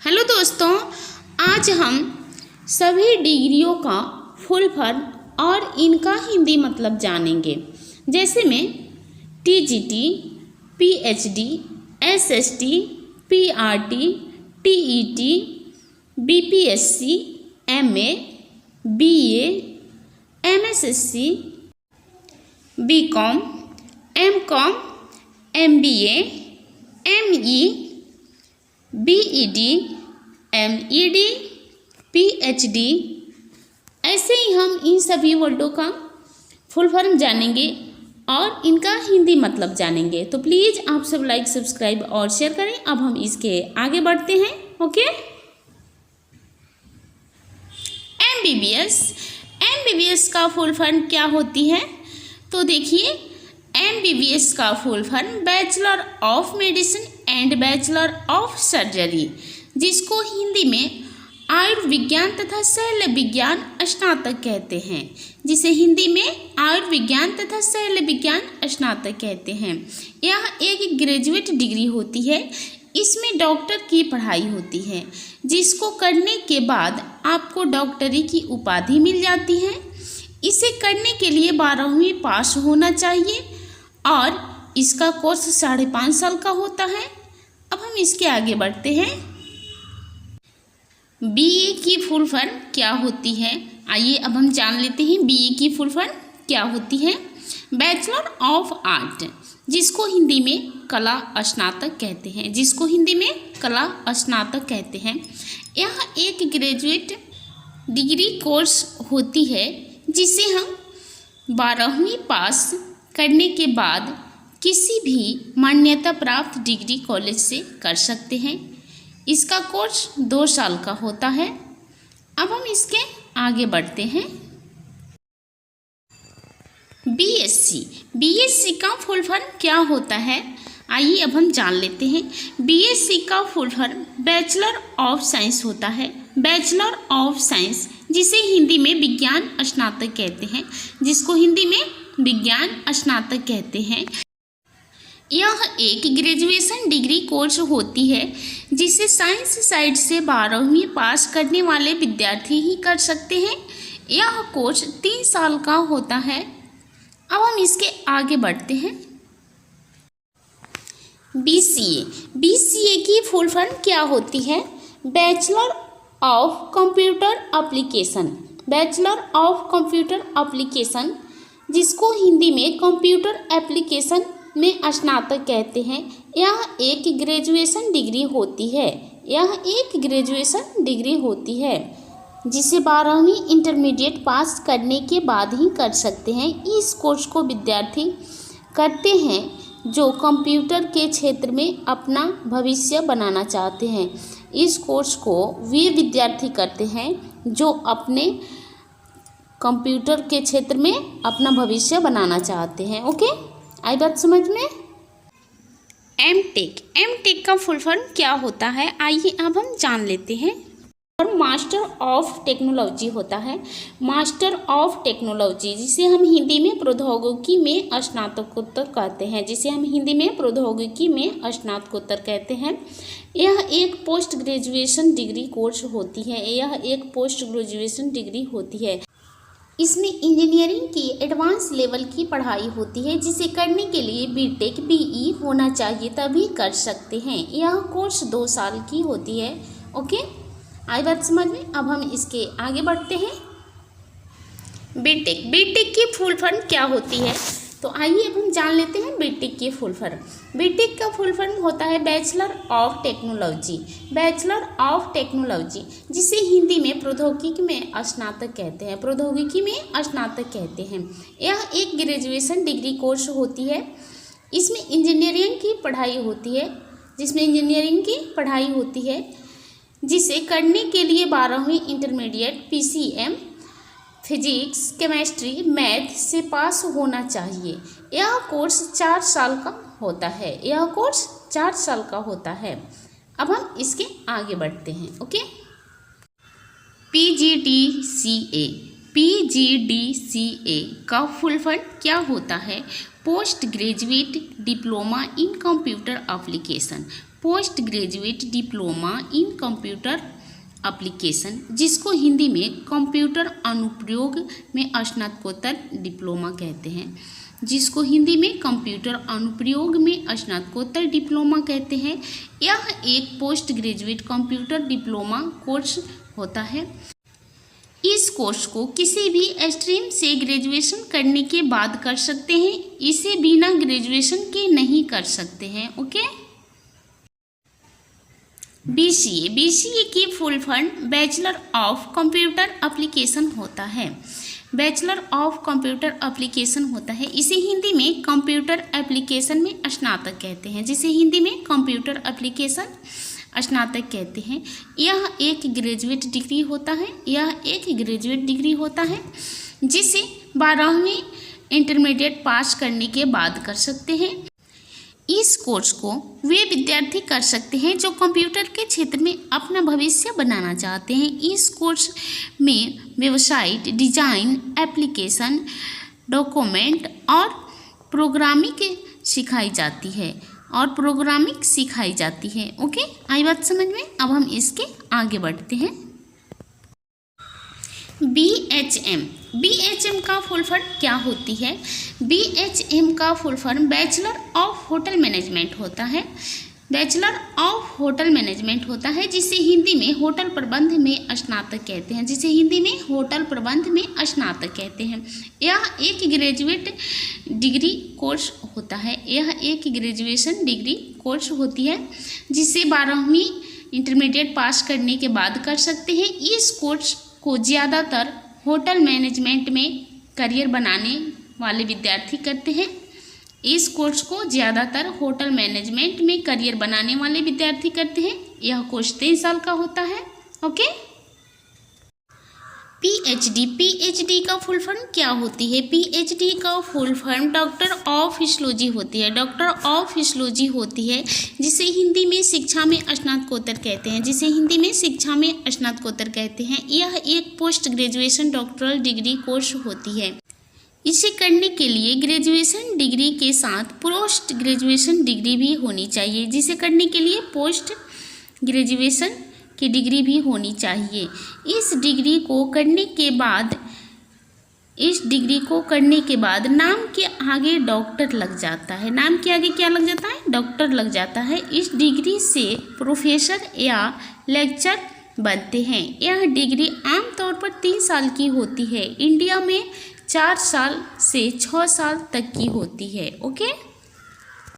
Hello दोस्तों, आज हम सभी डिग्रियों का फुल फॉर्म और इनका हिंदी मतलब जानेंगे। जैसे में TGT, PhD, SST, PRT, TET, BPSC, MA, BA, MSc, BCom, MCom, MBA, ME, BEd, MEd, PhD, ऐसे ही हम इन सभी वर्डों का फुल फॉर्म जानेंगे और इनका हिंदी मतलब जानेंगे। तो प्लीज़ आप सब लाइक, सब्सक्राइब और शेयर करें। अब हम इसके आगे बढ़ते हैं। ओके, एमबीबीएस का फुल फॉर्म क्या होती है? तो देखिए, एमबीबीएस का full form bachelor of medicine and bachelor of surgery, जिसको हिंदी में आयुर्विज्ञान तथा शल्य विज्ञान स्नातक कहते हैं, जिसे हिंदी में आयुर्विज्ञान तथा शल्य विज्ञान स्नातक कहते हैं। यह एक ग्रेजुएट डिग्री होती है। इसमें डॉक्टर की पढ़ाई होती है, जिसको करने के बाद आपको डॉक्टरी की उपाधि मिल जाती है। इसे करने के लिए 12वीं पास होना चाहिए और इसका कोर्स 5.5 साल का होता है। अब हम इसके आगे बढ़ते हैं। बीए की फुल फॉर्म क्या होती है? आइए अब हम जान लेते हैं बीए की फुल फॉर्म क्या होती है। बैचलर ऑफ आर्ट, जिसको हिंदी में कला स्नातक कहते हैं, जिसको हिंदी में कला स्नातक कहते हैं। यह एक ग्रेजुएट डिग्री कोर्स होती है, जिसे हम 12वीं पास करने के बाद किसी भी मान्यता प्राप्त डिग्री कॉलेज से कर सकते हैं। इसका कोर्स 2 साल का होता है। अब हम इसके आगे बढ़ते हैं। बीएससी का फुल फॉर्म क्या होता है? आइए अब हम जान लेते हैं। बीएससी का full form bachelor of science होता है। बैचलर ऑफ साइंस, जिसे हिंदी में विज्ञान स्नातक कहते हैं, जिसको हिंदी में विज्ञान स्नातक कहते हैं। यह एक ग्रेजुएशन डिग्री कोर्स होती है, जिसे साइंस साइड से 12वीं पास करने वाले विद्यार्थी ही कर सकते हैं। यह कोर्स 3 साल का होता है। अब हम इसके आगे बढ़ते हैं। बीसीए की फुल फॉर्म क्या होती है? Bachelor of computer application. Bachelor of computer application, जिसको हिंदी में कंप्यूटर एप्लीकेशन में स्नातक कहते हैं। यह एक ग्रेजुएशन डिग्री होती है। यह एक ग्रेजुएशन डिग्री होती है, जिसे 12वीं इंटरमीडिएट पास करने के बाद ही कर सकते हैं। इस कोर्स को विद्यार्थी करते हैं जो कंप्यूटर के क्षेत्र में अपना भविष्य बनाना चाहते हैं। इस कोर्स को वे विद्यार्थी करते हैं जो अपने कंप्यूटर के क्षेत्र में अपना भविष्य बनाना चाहते हैं। ओके, आई बात समझ में? एमटेक का फुल फॉर्म क्या होता है? आइए अब हम जान लेते हैं। और मास्टर ऑफ टेक्नोलॉजी होता है। मास्टर ऑफ टेक्नोलॉजी, जिसे हम हिंदी में प्रौद्योगिकी में स्नातकोत्तर कहते हैं, जिसे हम हिंदी में प्रौद्योगिकी में स्नातकोत्तर कहते हैं। यह एक पोस्ट ग्रेजुएशन डिग्री कोर्स होती है। यह एक पोस्ट ग्रेजुएशन डिग्री होती है। इसमें इंजीनियरिंग की एडवांस लेवल की पढ़ाई होती है, जिसे करने के लिए बीटेक बीई होना चाहिए, तभी कर सकते हैं। यह कोर्स 2 साल की होती है। ओके, आई बात समझ में? अब हम इसके आगे बढ़ते हैं। बीटेक की फुल फॉर्म क्या होती है? तो आइए अब हम जान लेते हैं बीटेक की फुल फॉर्म। बीटेक का फुल फॉर्म होता है bachelor of technology. Bachelor of technology, जिसे हिंदी में प्रौद्योगिकी में स्नातक कहते हैं। प्रौद्योगिकी में स्नातक कहते हैं। यह एक ग्रेजुएशन डिग्री कोर्स होती है। इसमें इंजीनियरिंग की पढ़ाई होती है, जिसे करने के लिए 12वीं intermediate PCM physics, chemistry, math से पास होना चाहिए। यह कोर्स 4 साल का होता है। यह कोर्स 4 साल का होता है। अब हम इसके आगे बढ़ते हैं। ओके, पीजीडीसीए का फुल फॉर्म क्या होता है? Post graduate diploma in computer application. Post graduate diploma in computer application, जिसको हिंदी में कंप्यूटर अनुप्रयोग में स्नातकोत्तर डिप्लोमा कहते हैं, जिसको हिंदी में कंप्यूटर अनुप्रयोग में स्नातकोत्तर डिप्लोमा कहते हैं। यह एक post graduate computer diploma course होता है। इस कोर्स को किसी भी स्ट्रीम से ग्रेजुएशन करने के बाद कर सकते हैं, इसे बिना ग्रेजुएशन के नहीं कर सकते हैं। ओके। बीसीए की full form bachelor of computer application होता है। बैचलर ऑफ कंप्यूटर एप्लीकेशन होता है। इसे हिंदी में कंप्यूटर एप्लीकेशन में स्नातक कहते हैं, जिसे हिंदी में कंप्यूटर एप्लीकेशन स्नातक कहते हैं। यह एक ग्रेजुएट डिग्री होता है। यह एक ग्रेजुएट डिग्री होता है जिसे 12वीं इंटरमीडिएट पास करने के बाद कर सकते हैं। इस कोर्स को वे विद्यार्थी कर सकते हैं जो कंप्यूटर के क्षेत्र में अपना भविष्य बनाना चाहते हैं। इस कोर्स में वेबसाइट डिजाइन, एप्लीकेशन, डॉक्यूमेंट और प्रोग्रामिंग सिखाई जाती है। ओके, आई बात समझ में। अब हम इसके आगे बढ़ते हैं। BHM का फुल फॉर्म क्या होती है? BHM का full form bachelor of hotel management होता है। बैचलर ऑफ होटल मैनेजमेंट होता है, जिसे हिंदी में होटल प्रबंध में स्नातक कहते हैं, यह एक ग्रेजुएट डिग्री कोर्स होता है। यह एक ग्रेजुएशन डिग्री कोर्स होती है जिसे 12वीं इंटरमीडिएट पास करने के बाद कर सकते हैं। इस कोर्स को ज़्यादातर होटल मैनेजमेंट में करियर बनाने वाले विद्यार्थी करते हैं। इस कोर्स को ज़्यादातर होटल मैनेजमेंट में करियर बनाने वाले विद्यार्थी करते हैं। यह कोर्स 3 साल का होता है। ओके। PhD का फुल फॉर्म क्या होती है? PhD का full form doctor of physiology होती है, जिसे हिंदी में शिक्षा में स्नातकोत्तर कहते हैं। यह एक post graduation doctoral degree course होती है। इसे करने के लिए ग्रेजुएशन डिग्री के साथ पोस्ट ग्रेजुएशन डिग्री भी होनी चाहिए, पोस्ट ग्रेजुएशन की डिग्री भी होनी चाहिए। इस डिग्री को करने के बाद नाम के आगे डॉक्टर लग जाता है। नाम के आगे क्या लग जाता है? डॉक्टर लग जाता है। इस डिग्री से प्रोफेसर या लेक्चर बनते हैं। यह डिग्री आमतौर पर 3 साल की होती है। इंडिया में 4 साल से 6 साल तक की होती है। ओके।